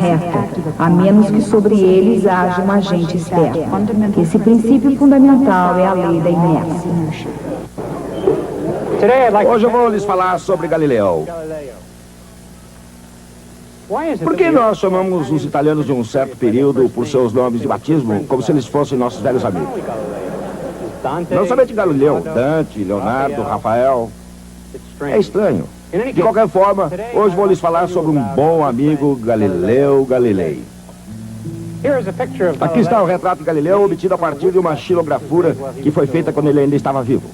reta, a menos que sobre eles haja um agente externo. Esse princípio fundamental é a lei da inércia. Hoje eu vou lhes falar sobre Galileu. Por que nós chamamos os italianos de um certo período por seus nomes de batismo, como se eles fossem nossos velhos amigos? Não somente Galileu, Dante, Leonardo, Rafael. É estranho. De qualquer forma, hoje vou lhes falar sobre um bom amigo, Galileu Galilei. Aqui está o retrato de Galileu obtido a partir de uma xilografura que foi feita quando ele ainda estava vivo.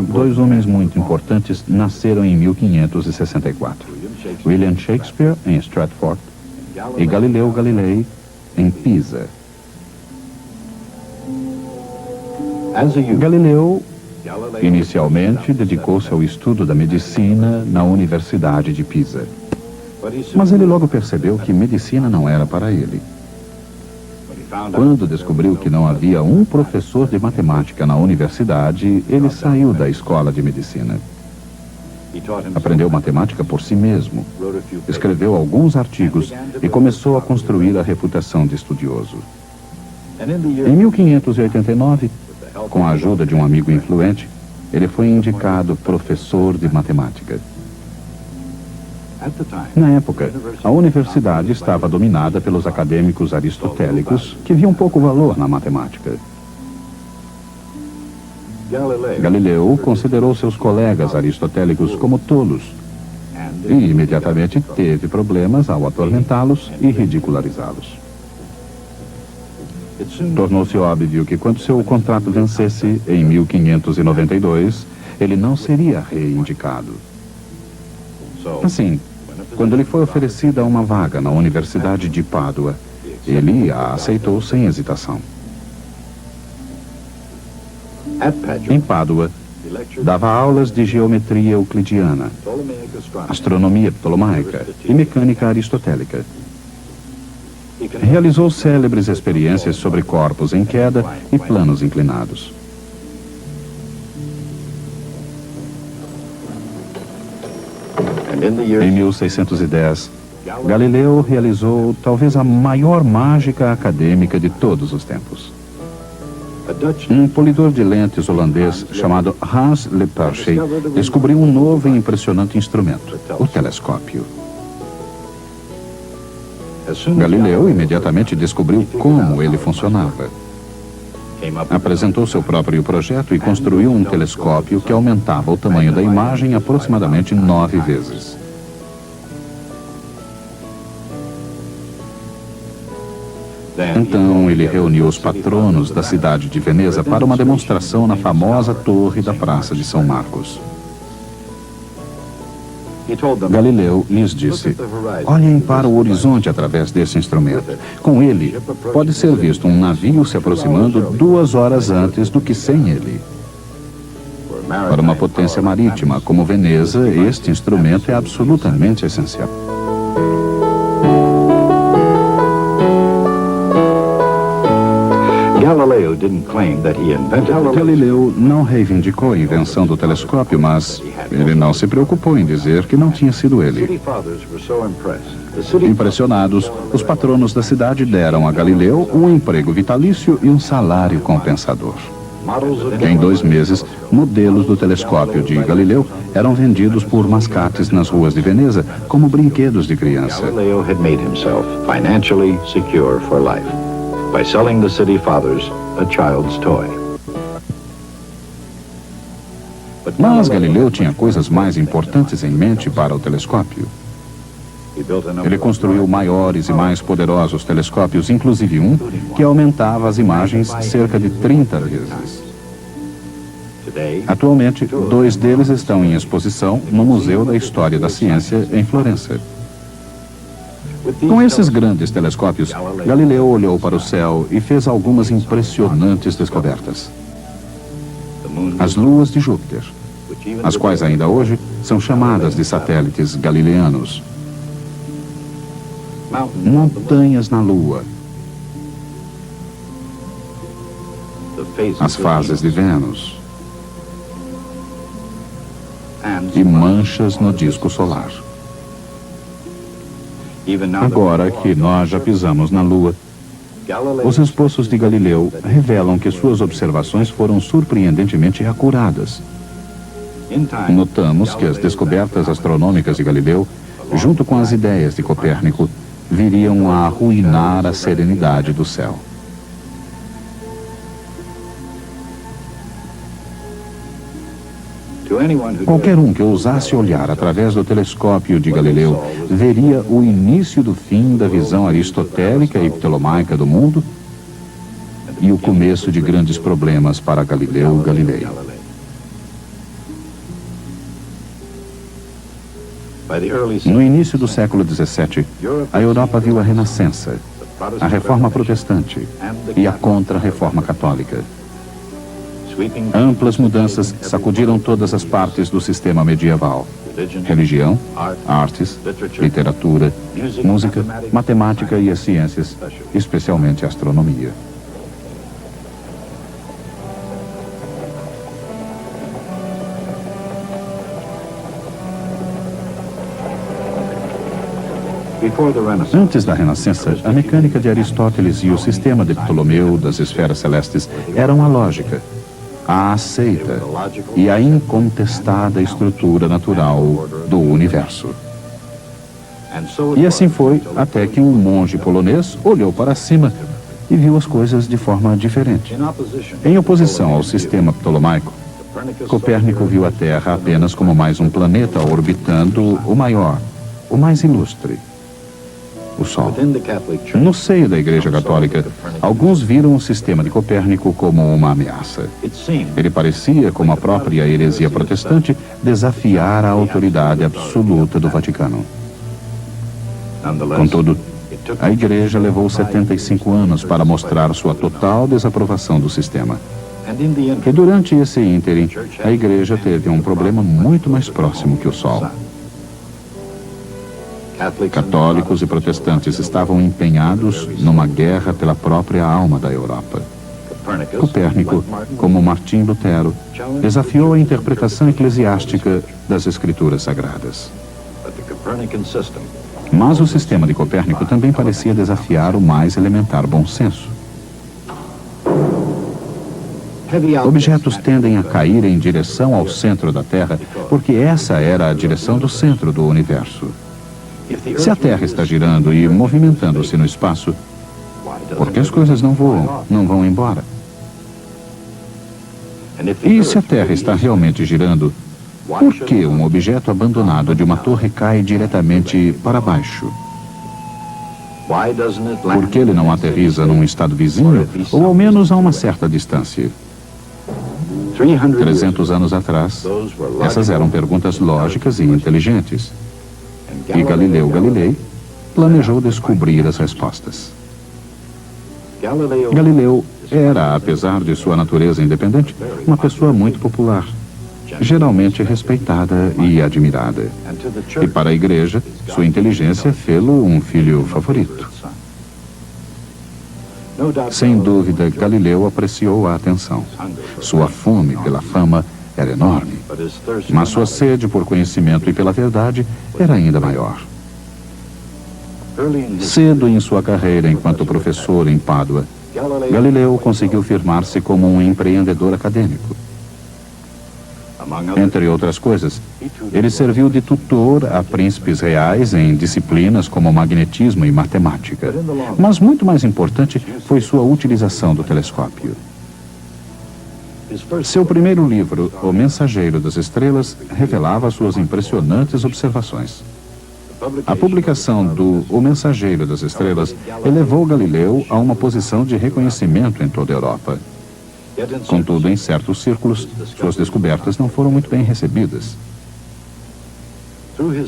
Dois homens muito importantes nasceram em 1564. William Shakespeare, em Stratford, e Galileu Galilei, em Pisa. Galileu, inicialmente, dedicou-se ao estudo da medicina na Universidade de Pisa. Mas ele logo percebeu que medicina não era para ele. Quando descobriu que não havia um professor de matemática na universidade, ele saiu da escola de medicina. Aprendeu matemática por si mesmo, escreveu alguns artigos e começou a construir a reputação de estudioso. Em 1589, com a ajuda de um amigo influente, ele foi indicado professor de matemática. Na época, a universidade estava dominada pelos acadêmicos aristotélicos que viam pouco valor na matemática. Galileu considerou seus colegas aristotélicos como tolos e imediatamente teve problemas ao atormentá-los e ridicularizá-los. Tornou-se óbvio que quando seu contrato vencesse, em 1592, ele não seria reindicado. Assim, quando lhe foi oferecida uma vaga na Universidade de Pádua, ele a aceitou sem hesitação. Em Pádua, dava aulas de geometria euclidiana, astronomia ptolomaica e mecânica aristotélica. Realizou célebres experiências sobre corpos em queda e planos inclinados. Em 1610, Galileu realizou talvez a maior mágica acadêmica de todos os tempos. Um polidor de lentes holandês chamado Hans Lippershey descobriu um novo e impressionante instrumento, o telescópio. Galileu imediatamente descobriu como ele funcionava. Apresentou seu próprio projeto e construiu um telescópio que aumentava o tamanho da imagem aproximadamente 9 vezes. Então, ele reuniu os patronos da cidade de Veneza para uma demonstração na famosa torre da Praça de São Marcos. Galileu lhes disse: olhem para o horizonte através desse instrumento. Com ele, pode ser visto um navio se aproximando 2 horas antes do que sem ele. Para uma potência marítima como Veneza, este instrumento é absolutamente essencial. Galileu não reivindicou a invenção do telescópio, mas ele não se preocupou em dizer que não tinha sido ele. Impressionados, os patronos da cidade deram a Galileu um emprego vitalício e um salário compensador. Em 2 meses, modelos do telescópio de Galileu eram vendidos por mascates nas ruas de Veneza como brinquedos de criança. Galileo had made himself financially secure for life by selling the city fathers a child's toy. Mas Galileu tinha coisas mais importantes em mente para o telescópio. Ele construiu maiores e mais poderosos telescópios, inclusive um que aumentava as imagens cerca de 30 vezes. Atualmente, 2 deles estão em exposição no Museu da História da Ciência, em Florença. Com esses grandes telescópios, Galileu olhou para o céu e fez algumas impressionantes descobertas. As luas de Júpiter, as quais ainda hoje são chamadas de satélites galileanos. as fases de Vênus e manchas no disco solar. Agora que nós já pisamos na Lua, os esboços de Galileu revelam que suas observações foram surpreendentemente acuradas. Notamos que as descobertas astronômicas de Galileu, junto com as ideias de Copérnico, viriam a arruinar a serenidade do céu. Qualquer um que ousasse olhar através do telescópio de Galileu veria o início do fim da visão aristotélica e ptolomaica do mundo e o começo de grandes problemas para Galileu Galilei. No início do século XVII, a Europa viu a Renascença, a Reforma Protestante e a Contra-Reforma Católica. Amplas mudanças sacudiram todas as partes do sistema medieval: religião, artes, literatura, música, matemática e as ciências, especialmente a astronomia. Antes da Renascença, a mecânica de Aristóteles e o sistema de Ptolomeu das esferas celestes eram a lógica, a aceita e a incontestada estrutura natural do universo. E assim foi até que um monge polonês olhou para cima e viu as coisas de forma diferente. Em oposição ao sistema ptolomaico, Copérnico viu a Terra apenas como mais um planeta orbitando o maior, o mais ilustre, o Sol. No seio da Igreja Católica, alguns viram o sistema de Copérnico como uma ameaça. Ele parecia, como a própria heresia protestante, desafiar a autoridade absoluta do Vaticano. Contudo, a Igreja levou 75 anos para mostrar sua total desaprovação do sistema. E durante esse ínterim, a Igreja teve um problema muito mais próximo que o Sol. Católicos e protestantes estavam empenhados numa guerra pela própria alma da Europa. Copérnico, como Martim Lutero, desafiou a interpretação eclesiástica das Escrituras Sagradas. Mas o sistema de Copérnico também parecia desafiar o mais elementar bom senso. Objetos tendem a cair em direção ao centro da Terra, porque essa era a direção do centro do universo. Se a Terra está girando e movimentando-se no espaço, por que as coisas não voam, não vão embora? E se a Terra está realmente girando, por que um objeto abandonado de uma torre cai diretamente para baixo? Por que ele não aterriza num estado vizinho, ou ao menos a uma certa distância? 300 anos atrás, essas eram perguntas lógicas e inteligentes. E Galileu Galilei planejou descobrir as respostas. Galileu era, apesar de sua natureza independente, uma pessoa muito popular, geralmente respeitada e admirada. E para a Igreja, sua inteligência fê-lo um filho favorito. Sem dúvida, Galileu apreciou a atenção. Sua fome pela fama era enorme, mas sua sede por conhecimento e pela verdade era ainda maior. Cedo em sua carreira enquanto professor em Pádua, Galileu conseguiu firmar-se como um empreendedor acadêmico. Entre outras coisas, ele serviu de tutor a príncipes reais em disciplinas como magnetismo e matemática. Mas muito mais importante foi sua utilização do telescópio. Seu primeiro livro, O Mensageiro das Estrelas, revelava suas impressionantes observações. A publicação do O Mensageiro das Estrelas elevou Galileu a uma posição de reconhecimento em toda a Europa. Contudo, em certos círculos, suas descobertas não foram muito bem recebidas.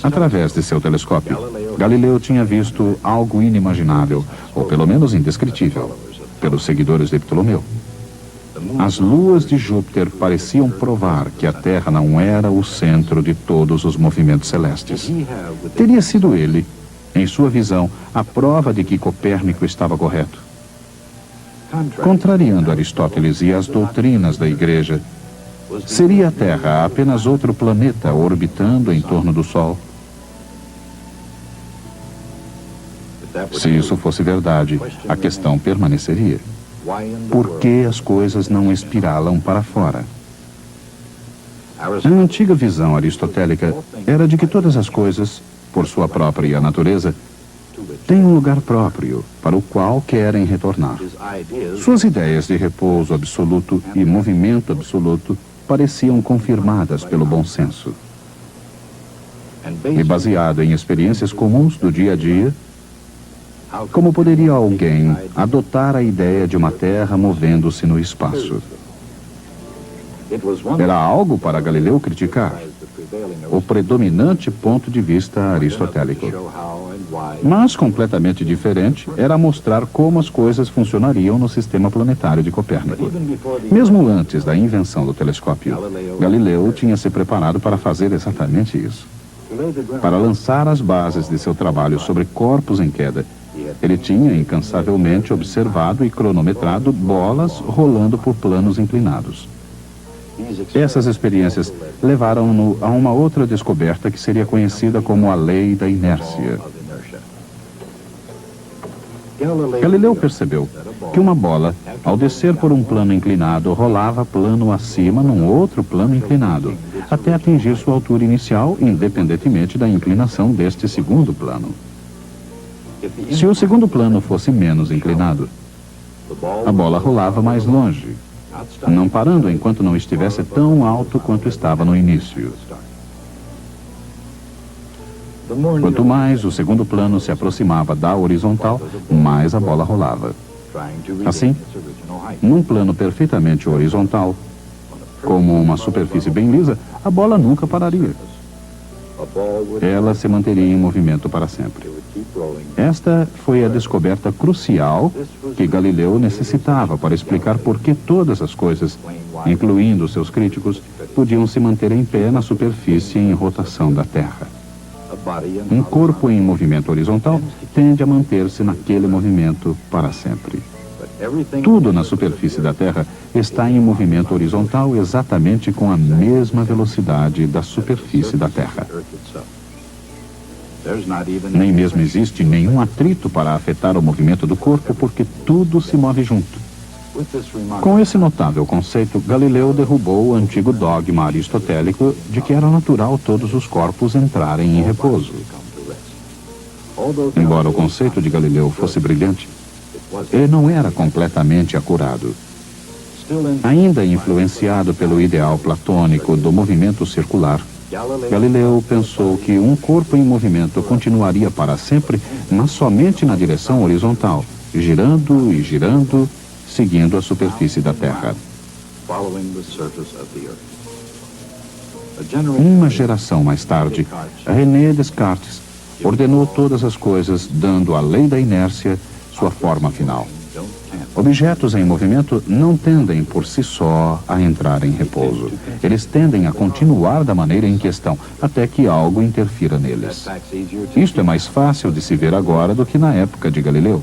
Através de seu telescópio, Galileu tinha visto algo inimaginável, ou pelo menos indescritível, pelos seguidores de Ptolomeu. As luas de Júpiter pareciam provar que a Terra não era o centro de todos os movimentos celestes. Teria sido ele, em sua visão, a prova de que Copérnico estava correto. Contrariando Aristóteles e as doutrinas da Igreja, seria a Terra apenas outro planeta orbitando em torno do Sol? Se isso fosse verdade, a questão permaneceria. Por que as coisas não espiralam para fora? A antiga visão aristotélica era de que todas as coisas, por sua própria natureza, têm um lugar próprio para o qual querem retornar. Suas ideias de repouso absoluto e movimento absoluto pareciam confirmadas pelo bom senso. E baseado em experiências comuns do dia a dia, como poderia alguém adotar a ideia de uma Terra movendo-se no espaço? Era algo para Galileu criticar, o predominante ponto de vista aristotélico. Mas completamente diferente era mostrar como as coisas funcionariam no sistema planetário de Copérnico. Mesmo antes da invenção do telescópio, Galileu tinha se preparado para fazer exatamente isso. Para lançar as bases de seu trabalho sobre corpos em queda, ele tinha incansavelmente observado e cronometrado bolas rolando por planos inclinados. Essas experiências levaram-no a uma outra descoberta que seria conhecida como a lei da inércia. Galileu percebeu que uma bola, ao descer por um plano inclinado, rolava plano acima num outro plano inclinado, até atingir sua altura inicial, independentemente da inclinação deste segundo plano. Se o segundo plano fosse menos inclinado, a bola rolava mais longe, não parando enquanto não estivesse tão alto quanto estava no início. Quanto mais o segundo plano se aproximava da horizontal, mais a bola rolava. Assim, num plano perfeitamente horizontal, como uma superfície bem lisa, a bola nunca pararia. Ela se manteria em movimento para sempre. Esta foi a descoberta crucial que Galileu necessitava para explicar por que todas as coisas, incluindo seus críticos, podiam se manter em pé na superfície em rotação da Terra. Um corpo em movimento horizontal tende a manter-se naquele movimento para sempre. Tudo na superfície da Terra está em movimento horizontal exatamente com a mesma velocidade da superfície da Terra. Nem mesmo existe nenhum atrito para afetar o movimento do corpo, porque tudo se move junto. Com esse notável conceito, Galileu derrubou o antigo dogma aristotélico de que era natural todos os corpos entrarem em repouso. Embora o conceito de Galileu fosse brilhante, ele não era completamente acurado. Ainda influenciado pelo ideal platônico do movimento circular, Galileu pensou que um corpo em movimento continuaria para sempre, mas somente na direção horizontal, girando e girando, seguindo a superfície da Terra. Uma geração mais tarde, René Descartes ordenou todas as coisas, dando à lei da inércia sua forma final. Objetos em movimento não tendem por si só a entrar em repouso. Eles tendem a continuar da maneira em que estão, até que algo interfira neles. Isto é mais fácil de se ver agora do que na época de Galileu.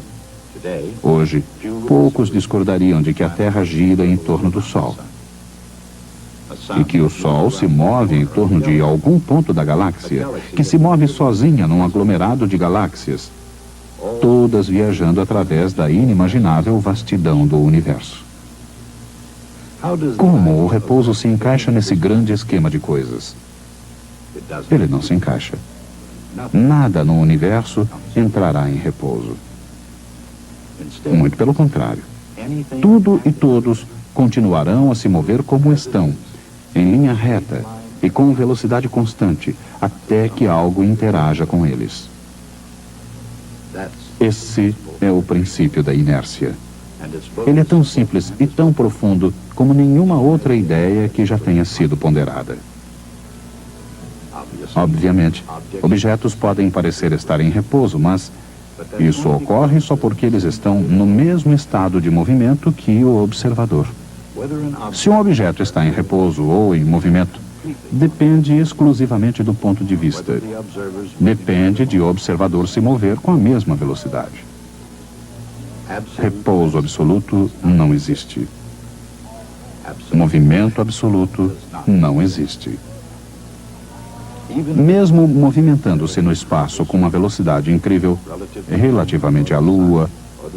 Hoje, poucos discordariam de que a Terra gira em torno do Sol e que o Sol se move em torno de algum ponto da galáxia, que se move sozinha num aglomerado de galáxias, todas viajando através da inimaginável vastidão do universo. Como o repouso se encaixa nesse grande esquema de coisas? Ele não se encaixa. Nada no universo entrará em repouso. Muito pelo contrário. Tudo e todos continuarão a se mover como estão, em linha reta e com velocidade constante, até que algo interaja com eles. Esse é o princípio da inércia. Ele é tão simples e tão profundo como nenhuma outra ideia que já tenha sido ponderada. Obviamente, objetos podem parecer estar em repouso, mas isso ocorre só porque eles estão no mesmo estado de movimento que o observador. Se um objeto está em repouso ou em movimento, depende exclusivamente do ponto de vista. Depende de o observador se mover com a mesma velocidade. repouso absoluto não existe. Movimento absoluto não existe. Mesmo movimentando-se no espaço com uma velocidade incrível, relativamente à Lua,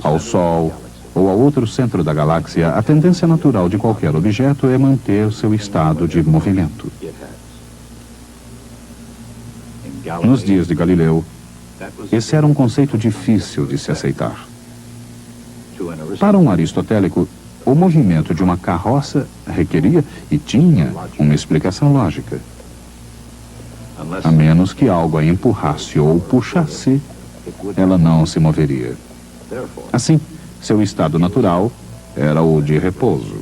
ao Sol ou a outro centro da galáxia, a tendência natural de qualquer objeto é manter seu estado de movimento. Nos dias de Galileu, esse era um conceito difícil de se aceitar. Para um aristotélico, o movimento de uma carroça requeria e tinha uma explicação lógica. A menos que algo a empurrasse ou puxasse, ela não se moveria. Assim, seu estado natural era o de repouso.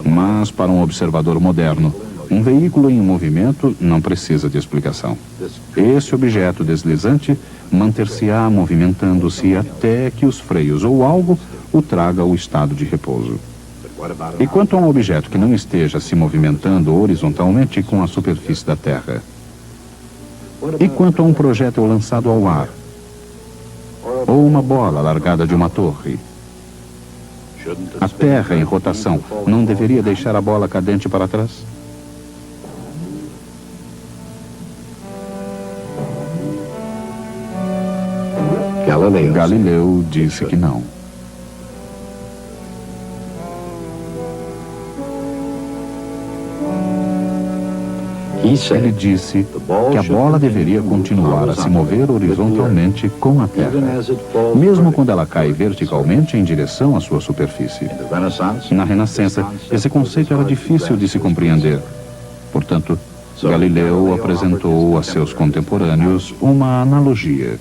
Mas, para um observador moderno, um veículo em movimento não precisa de explicação. Esse objeto deslizante manter-se-á movimentando-se até que os freios ou algo o traga ao estado de repouso. E quanto a um objeto que não esteja se movimentando horizontalmente com a superfície da Terra? E quanto a um projétil lançado ao ar? Ou uma bola largada de uma torre? A Terra em rotação não deveria deixar a bola cadente para trás? Galileu disse que não. Ele disse que a bola deveria continuar a se mover horizontalmente com a Terra, mesmo quando ela cai verticalmente em direção à sua superfície. Na Renascença, esse conceito era difícil de se compreender. Portanto, Galileu apresentou a seus contemporâneos uma analogia.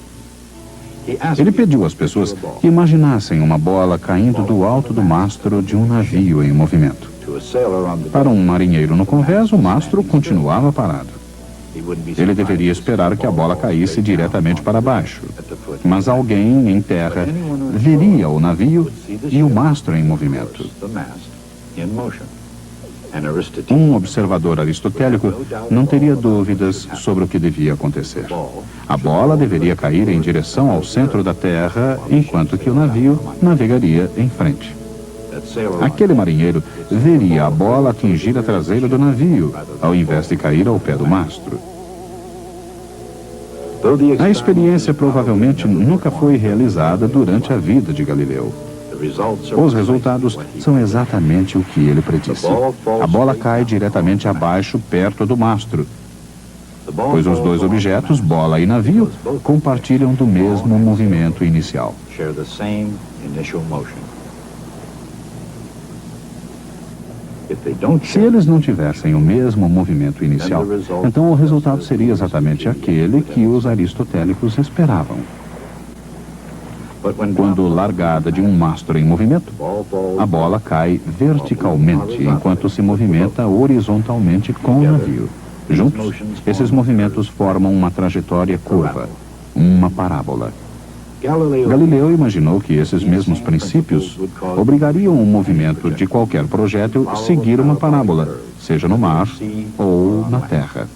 Ele pediu às pessoas que imaginassem uma bola caindo do alto do mastro de um navio em movimento. Para um marinheiro no convés, o mastro continuava parado. Ele deveria esperar que a bola caísse diretamente para baixo. Mas alguém em terra veria o navio e o mastro em movimento. Um observador aristotélico não teria dúvidas sobre o que devia acontecer. A bola deveria cair em direção ao centro da Terra, enquanto que o navio navegaria em frente. Aquele marinheiro veria a bola atingir a traseira do navio, ao invés de cair ao pé do mastro. A experiência provavelmente nunca foi realizada durante a vida de Galileu. Os resultados são exatamente o que ele predisse. A bola cai diretamente abaixo, perto do mastro, pois os dois objetos, bola e navio, compartilham do mesmo movimento inicial. Se eles não tivessem o mesmo movimento inicial, então o resultado seria exatamente aquele que os aristotélicos esperavam. Quando largada de um mastro em movimento, a bola cai verticalmente, enquanto se movimenta horizontalmente com o navio. Juntos, esses movimentos formam uma trajetória curva, uma parábola. Galileu imaginou que esses mesmos princípios obrigariam o movimento de qualquer projétil a seguir uma parábola, seja no mar ou na terra.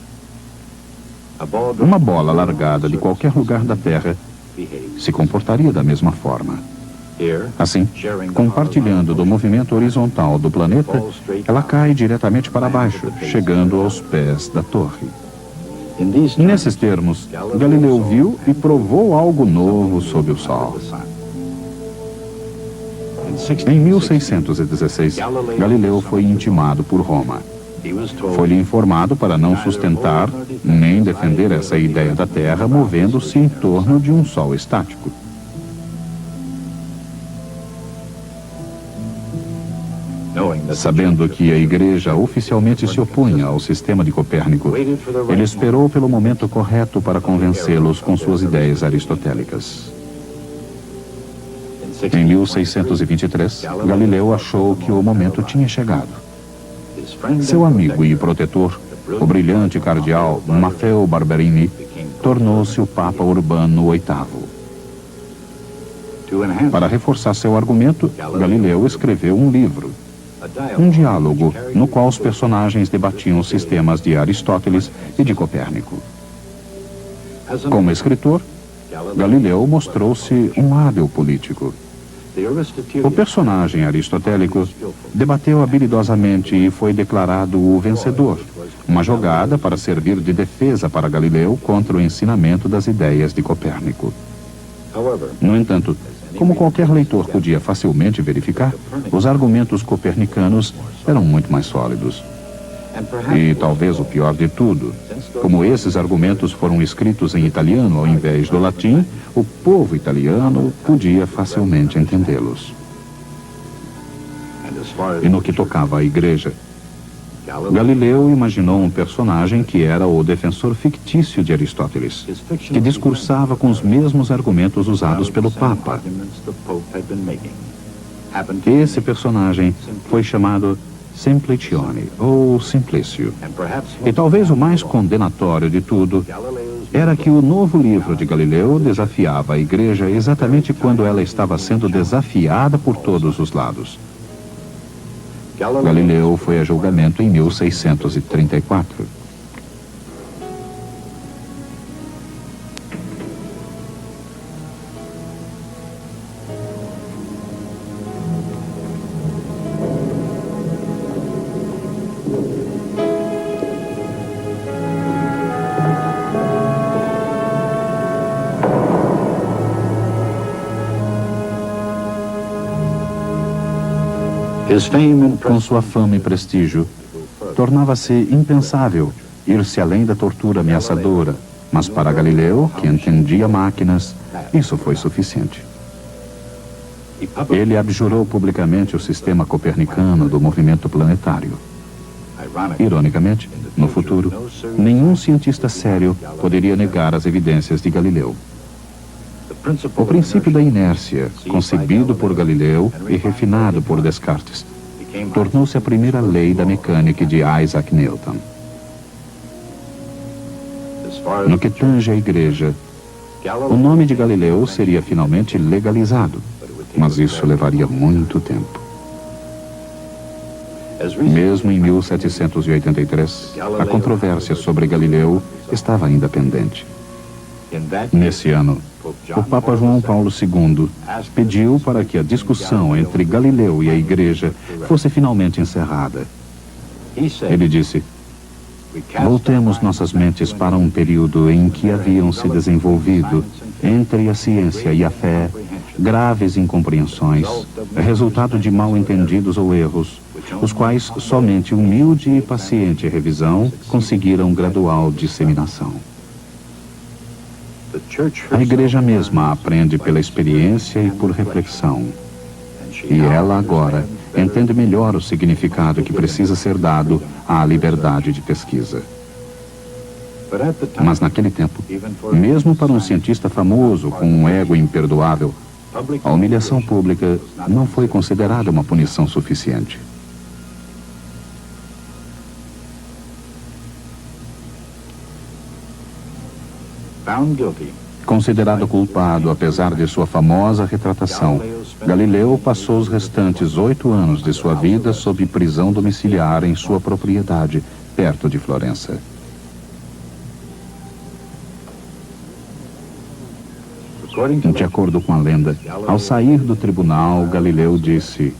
Uma bola largada de qualquer lugar da Terra se comportaria da mesma forma. Assim, compartilhando do movimento horizontal do planeta, ela cai diretamente para baixo, chegando aos pés da torre. Nesses termos, Galileu viu e provou algo novo sob o sol. Em 1616, Galileu foi intimado por Roma. Foi-lhe informado para não sustentar nem defender essa ideia da Terra movendo-se em torno de um sol estático. Sabendo que a Igreja oficialmente se opunha ao sistema de Copérnico, ele esperou pelo momento correto para convencê-los com suas ideias aristotélicas. Em 1623, Galileu achou que o momento tinha chegado. Seu amigo e protetor, o brilhante cardeal Matteo Barberini, tornou-se o Papa Urbano VIII. Para reforçar seu argumento, Galileu escreveu um livro, um diálogo no qual os personagens debatiam os sistemas de Aristóteles e de Copérnico. Como escritor, Galileu mostrou-se um hábil político. O personagem aristotélico debateu habilidosamente e foi declarado o vencedor, uma jogada para servir de defesa para Galileu contra o ensinamento das ideias de Copérnico. No entanto, como qualquer leitor podia facilmente verificar, os argumentos copernicanos eram muito mais sólidos. E talvez o pior de tudo, como esses argumentos foram escritos em italiano ao invés do latim, o povo italiano podia facilmente entendê-los. E no que tocava à igreja, Galileu imaginou um personagem que era o defensor fictício de Aristóteles, que discursava com os mesmos argumentos usados pelo Papa. Esse personagem foi chamado Simplicione, ou Simplício. E talvez o mais condenatório de tudo era que o novo livro de Galileu desafiava a igreja exatamente quando ela estava sendo desafiada por todos os lados. Galileu foi a julgamento em 1634. Com sua fama e prestígio, tornava-se impensável ir-se além da tortura ameaçadora, mas para Galileu, que entendia máquinas, isso foi suficiente. Ele abjurou publicamente o sistema copernicano do movimento planetário. Ironicamente, no futuro, nenhum cientista sério poderia negar as evidências de Galileu. O princípio da inércia, concebido por Galileu e refinado por Descartes, tornou-se a primeira lei da mecânica de Isaac Newton. No que tange à igreja, o nome de Galileu seria finalmente legalizado, mas isso levaria muito tempo. Mesmo em 1783, a controvérsia sobre Galileu estava ainda pendente. Nesse ano, o Papa João Paulo II pediu para que a discussão entre Galileu e a Igreja fosse finalmente encerrada. Ele disse: voltemos nossas mentes para um período em que haviam se desenvolvido, entre a ciência e a fé, graves incompreensões, resultado de mal-entendidos ou erros, os quais somente humilde e paciente revisão conseguiram gradual disseminação. A igreja mesma aprende pela experiência e por reflexão. E ela agora entende melhor o significado que precisa ser dado à liberdade de pesquisa. Mas naquele tempo, mesmo para um cientista famoso com um ego imperdoável, a humilhação pública não foi considerada uma punição suficiente. Considerado culpado, apesar de sua famosa retratação, Galileu passou os restantes 8 anos de sua vida sob prisão domiciliar em sua propriedade, perto de Florença. De acordo com a lenda, ao sair do tribunal, Galileu disse: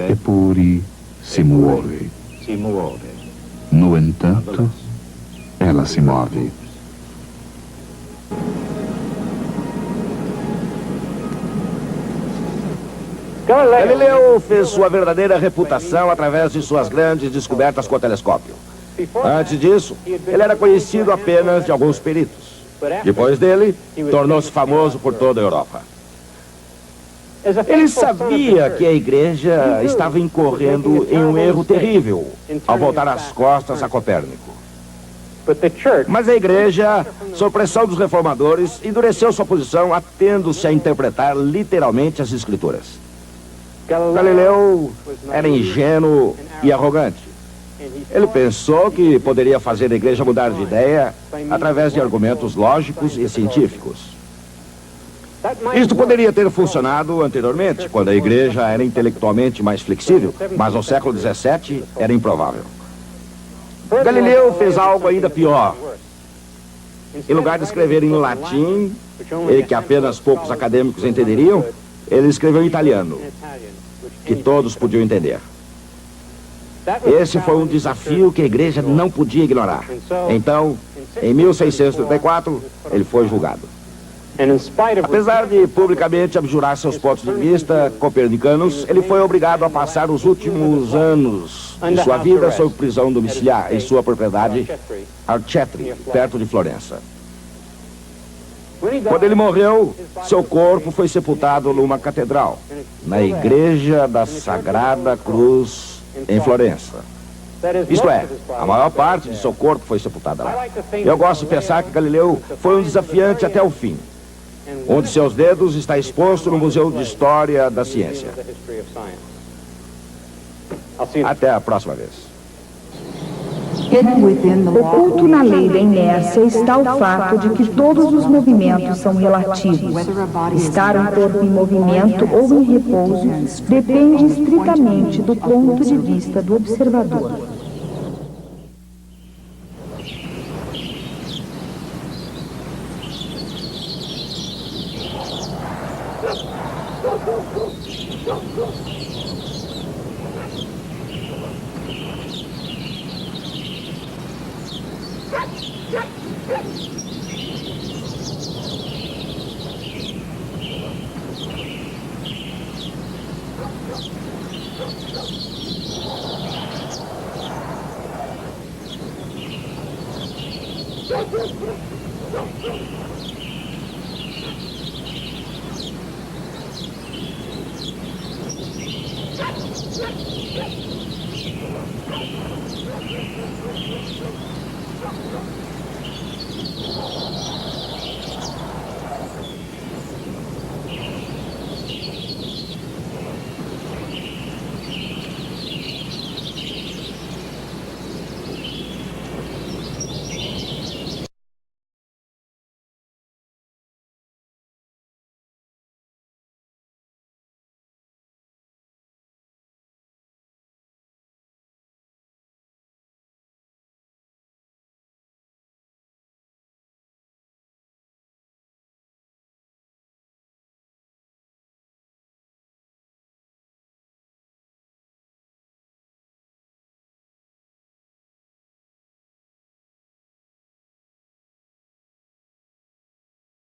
"Eppure si muove." No entanto, ela se move. Galileu fez sua verdadeira reputação através de suas grandes descobertas com o telescópio. Antes disso, ele era conhecido apenas de alguns peritos. Depois dele, tornou-se famoso por toda a Europa. Ele sabia que a igreja estava incorrendo em um erro terrível ao voltar as costas a Copérnico. Mas a igreja, sob pressão dos reformadores, endureceu sua posição, atendo-se a interpretar literalmente as escrituras. Galileu era ingênuo e arrogante. Ele pensou que poderia fazer a igreja mudar de ideia através de argumentos lógicos e científicos. Isto poderia ter funcionado anteriormente, quando a igreja era intelectualmente mais flexível, mas no século XVII era improvável. Galileu fez algo ainda pior. Em lugar de escrever em latim, que apenas poucos acadêmicos entenderiam, Ele escreveu em italiano, que todos podiam entender. Esse foi um desafio que a igreja não podia ignorar. Então, em 1634, ele foi julgado. Apesar de publicamente abjurar seus pontos de vista copernicanos, ele foi obrigado a passar os últimos anos de sua vida sob prisão domiciliar em sua propriedade Arcetri, perto de Florença. Quando ele morreu, seu corpo foi sepultado numa catedral, na Igreja da Sagrada Cruz, em Florença. Isto é, a maior parte de seu corpo foi sepultada lá. Eu gosto de pensar que Galileu foi um desafiante até o fim. Um de seus dedos está exposto no Museu de História da Ciência. Até a próxima vez. Oculto na lei da inércia está o fato de que todos os movimentos são relativos. Estar um corpo em movimento ou em repouso depende estritamente do ponto de vista do observador.